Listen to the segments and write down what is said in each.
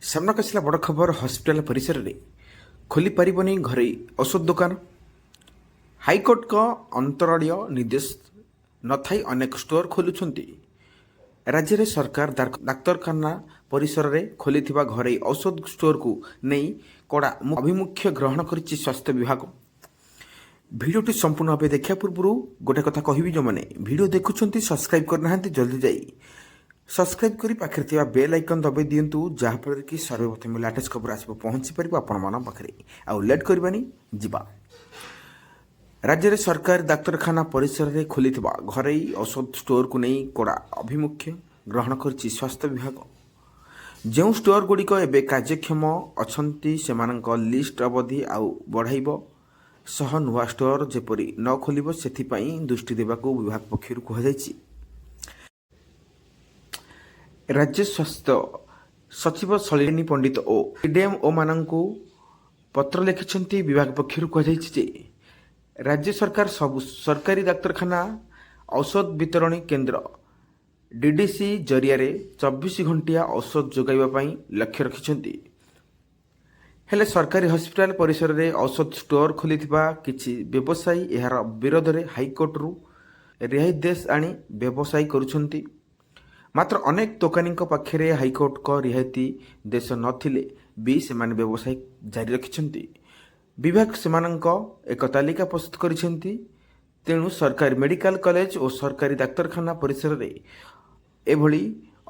ସାମ୍ନାକୁ ଆସିଲା ବଡ଼ ଖବର। ହସ୍ପିଟାଲ ପରିସରରେ ଖୋଲିପାରିବନି ଘରୋଇ ଔଷଧ ଦୋକାନ। ହାଇକୋର୍ଟଙ୍କ ଅନ୍ତରୀଣ ନିର୍ଦ୍ଦେଶ ନଥାଇ ଅନେକ ଷ୍ଟୋର ଖୋଲୁଛନ୍ତି। ରାଜ୍ୟରେ ସରକାର ଡାକ୍ତରଖାନା ପରିସରରେ ଖୋଲିଥିବା ଘରୋଇ ଔଷଧ ଷ୍ଟୋରକୁ ନେଇ କଡ଼ା ଅଭିମୁଖ୍ୟ ଗ୍ରହଣ କରିଛି ସ୍ୱାସ୍ଥ୍ୟ ବିଭାଗ। ଭିଡ଼ିଓଟି ସମ୍ପୂର୍ଣ୍ଣ ଭାବେ ଦେଖିବା ପୂର୍ବରୁ ଗୋଟେ କଥା କହିବି, ଯେଉଁମାନେ ଭିଡ଼ିଓ ଦେଖୁଛନ୍ତି ସବସ୍କ୍ରାଇବ୍ କରିନାହାନ୍ତି ଜଲ୍ଦି ଯାଇ ସବସ୍କ୍ରାଇବ୍ କରି ପାଖରେ ଥିବା ବେଲ୍ ଆଇକନ୍ ଦବାଇ ଦିଅନ୍ତୁ, ଯାହାଫଳରେ କି ସର୍ବପ୍ରଥମେ ଲାଟେଷ୍ଟ ଖବର ଆସିବ ପହଞ୍ଚି ପାରିବ ଆପଣମାନଙ୍କ ପାଖରେ। ଆଉ ଲେଟ୍ କରିବାନି, ଯିବା। ରାଜ୍ୟରେ ସରକାରୀ ଡାକ୍ତରଖାନା ପରିସରରେ ଖୋଲିଥିବା ଘରୋଇ ଔଷଧ ଷ୍ଟୋରକୁ ନେଇ କଡ଼ା ଅଭିମୁଖ୍ୟ ଗ୍ରହଣ କରିଛି ସ୍ୱାସ୍ଥ୍ୟ ବିଭାଗ। ଯେଉଁ ଷ୍ଟୋରଗୁଡ଼ିକ ଏବେ କାର୍ଯ୍ୟକ୍ଷମ ଅଛନ୍ତି ସେମାନଙ୍କ ଲିଷ୍ଟ ଅବଧି ଆଉ ବଢ଼ାଇବ ସହ ନୂଆ ଷ୍ଟୋର ଯେପରି ନ ଖୋଲିବ ସେଥିପାଇଁ ଦୃଷ୍ଟି ଦେବାକୁ ବିଭାଗ ପକ୍ଷରୁ କୁହାଯାଇଛି। ରାଜ୍ୟ ସ୍ୱାସ୍ଥ୍ୟ ସଚିବ ସଳିନୀ ପଣ୍ଡିତ ଓ ଡିଏମ୍ଓମାନଙ୍କୁ ପତ୍ର ଲେଖିଛନ୍ତି। ବିଭାଗ ପକ୍ଷରୁ କୁହାଯାଇଛି ଯେ ରାଜ୍ୟ ସରକାର ସବୁ ସରକାରୀ ଡାକ୍ତରଖାନା ଔଷଧ ବିତରଣୀ କେନ୍ଦ୍ର ଡିଡିସି ଜରିଆରେ 24 ଘଣ୍ଟିଆ ଔଷଧ ଯୋଗାଇବା ପାଇଁ ଲକ୍ଷ୍ୟ ରଖିଛନ୍ତି। ହେଲେ ସରକାରୀ ହସ୍ପିଟାଲ ପରିସରରେ ଔଷଧ ଷ୍ଟୋର ଖୋଲିଥିବା କିଛି ବ୍ୟବସାୟୀ ଏହାର ବିରୋଧରେ ହାଇକୋର୍ଟରୁ ରିହାତିଦେଶ ଆଣି ବ୍ୟବସାୟ କରୁଛନ୍ତି। ମାତ୍ର ଅନେକ ଦୋକାନୀଙ୍କ ପାଖରେ ହାଇକୋର୍ଟଙ୍କ ରିହାତି ଦେଶ ନଥିଲେ ବି ସେମାନେ ବ୍ୟବସାୟ ଜାରି ରଖିଛନ୍ତି। ବିଭାଗ ସେମାନଙ୍କ ଏକ ତାଲିକା ପ୍ରସ୍ତୁତ କରିଛନ୍ତି। ତେଣୁ ସରକାରୀ ମେଡିକାଲ କଲେଜ ଓ ସରକାରୀ ଡାକ୍ତରଖାନା ପରିସରରେ ଏଭଳି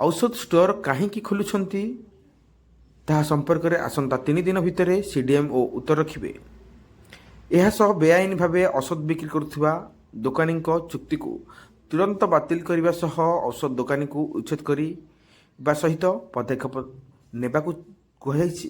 ଔଷଧ ଷ୍ଟୋର କାହିଁକି ଖୋଲୁଛନ୍ତି ତାହା ସମ୍ପର୍କରେ ଆସନ୍ତା 3 ଦିନ ଭିତରେ ସିଡିଏମ୍ଓ ଉତ୍ତର ରଖିବେ। ଏହାସହ ବେଆଇନ ଭାବେ ଔଷଧ ବିକ୍ରି କରୁଥିବା ଦୋକାନୀଙ୍କ ଚୁକ୍ତିକୁ ତୁରନ୍ତ ବାତିଲ କରିବା ସହ ଔଷଧ ଦୋକାନୀକୁ ଉଚ୍ଛେଦ କରିବା ସହିତ ପଦକ୍ଷେପ ନେବାକୁ କୁହାଯାଇଛି।